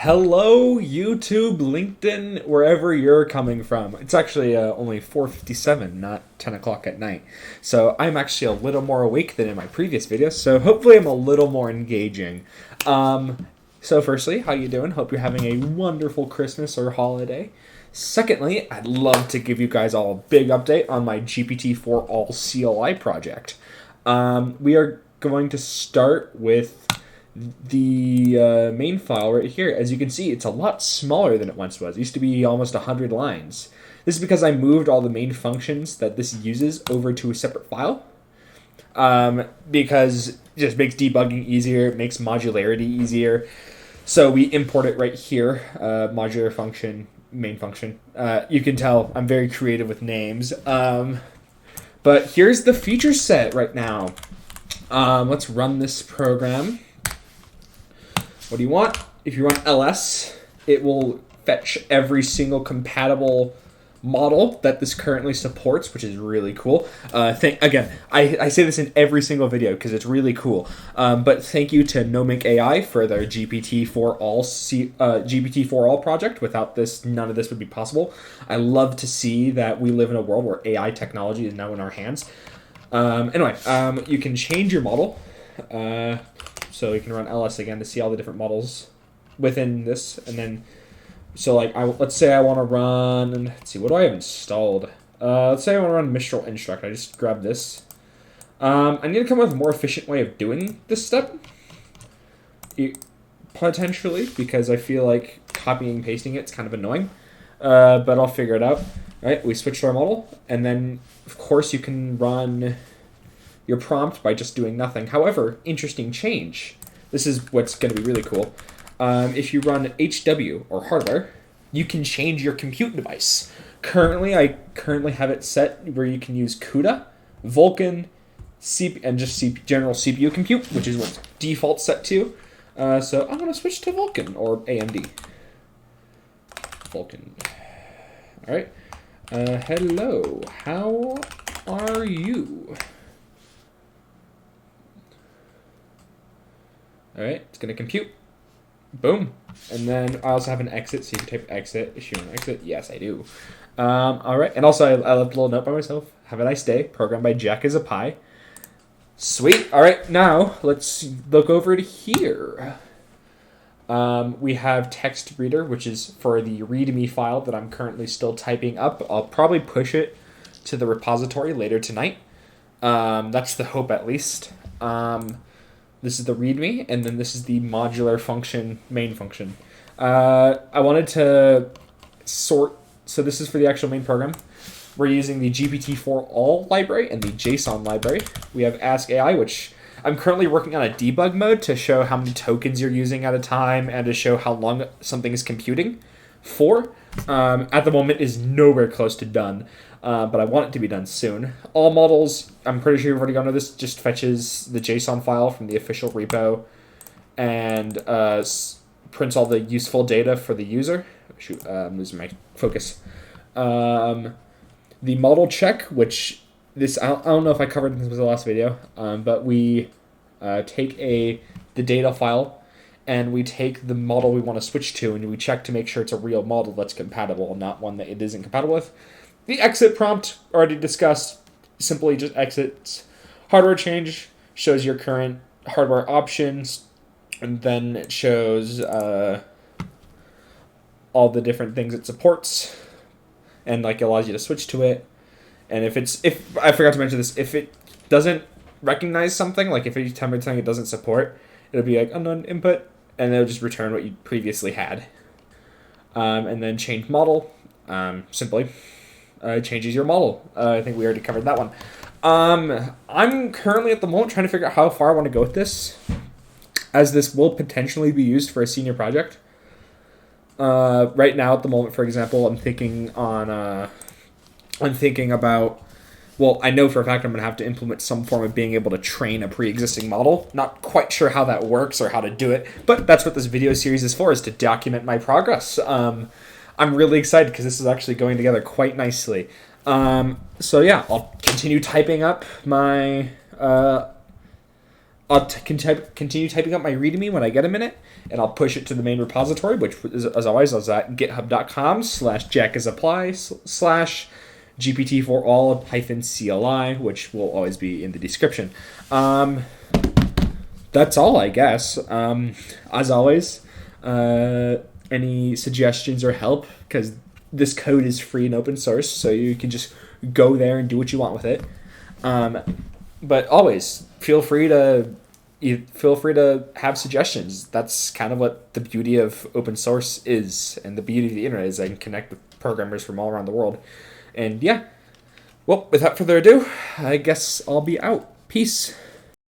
Hello, YouTube, LinkedIn, wherever you're coming from. It's actually only 4:57, not 10 o'clock at night. So I'm actually a little more awake than in my previous videos, so hopefully I'm a little more engaging. So firstly, how you doing? Hope you're having a wonderful Christmas or holiday. Secondly, I'd love to give you guys all a big update on my GPT4ALL-Cli project. We are going to start with the main file right here. As you can see, it's a lot smaller than it once was. It used to be almost 100 lines. This is because I moved all the main functions that this uses over to a separate file. Because it just makes debugging easier, it makes modularity easier. So we import it right here, modular function, main function. You can tell I'm very creative with names. But here's the feature set right now. Let's run this program. What do you want? If you run ls, it will fetch every single compatible model that this currently supports, which is really cool. Again, I say this in every single video because it's really cool. But thank you to Nomic AI for their GPT4ALL project. Without this, none of this would be possible. I love to see that we live in a world where AI technology is now in our hands. Anyway, you can change your model. So you can run ls again to see all the different models within this, and then so like let's say I want to run. Let's see, what do I have installed? Let's say I want to run Mistral Instruct. I just grab this. I need to come up with a more efficient way of doing this step, potentially, because I feel like copying and pasting it's kind of annoying. But I'll figure it out. All right, we switch to our model, and then of course you can run your prompt by just doing nothing. However, interesting change. This is what's going to be really cool. If you run HW or hardware, you can change your compute device. I currently have it set where you can use CUDA, Vulkan, and just general CPU compute, which is what's default set to. So I'm going to switch to Vulkan or AMD. Vulkan. All right. Hello. How are you? All right, it's going to compute. Boom. And then I also have an exit, so you can type exit. Is she on exit? Yes, I do. All right, and also I left a little note by myself. Have a nice day. Programmed by Jack is a Pie. Sweet. All right, now let's look over to here. We have text reader, which is for the README file that I'm currently still typing up. I'll probably push it to the repository later tonight. That's the hope, at least. This is the README, and then this is the modular function, main function. I wanted to sort, so this is for the actual main program. We're using the GPT4ALL library and the JSON library. We have Ask AI, which I'm currently working on a debug mode to show how many tokens you're using at a time and to show how long something is computing for. At the moment is nowhere close to done. But I want it to be done soon. All models, I'm pretty sure you've already gone over this, just fetches the JSON file from the official repo and prints all the useful data for the user. Shoot, I'm losing my focus. The model check, which this I don't know if I covered this in the last video, but we take the data file and we take the model we want to switch to and we check to make sure it's a real model that's compatible, not one that it isn't compatible with. The exit prompt, already discussed, simply just exits. Hardware change shows your current hardware options, and then it shows all the different things it supports, and like it allows you to switch to it. And if I forgot to mention this, if it doesn't recognize something, like if you tell me something it doesn't support, it'll be like unknown input, and it'll just return what you previously had. And then change model, simply. Changes your model. I think we already covered that one. I'm currently at the moment trying to figure out how far I want to go with this, as this will potentially be used for a senior project. Right now, at the moment, for example, I'm thinking about. Well, I know for a fact I'm going to have to implement some form of being able to train a pre-existing model. Not quite sure how that works or how to do it, but that's what this video series is for, is to document my progress. I'm really excited because this is actually going together quite nicely. So yeah, I'll continue typing up my I'll continue typing up my README when I get a minute, and I'll push it to the main repository, which is, as always, is at github.com/jackisapply/GPT4ALL-Cli, which will always be in the description. That's all, I guess. As always, any suggestions or help, because this code is free and open source, so you can just go there and do what you want with it. But always feel free to have suggestions. That's kind of what the beauty of open source is, and the beauty of the internet is I can connect with programmers from all around the world. And yeah, well, without further ado, I guess I'll be out. Peace.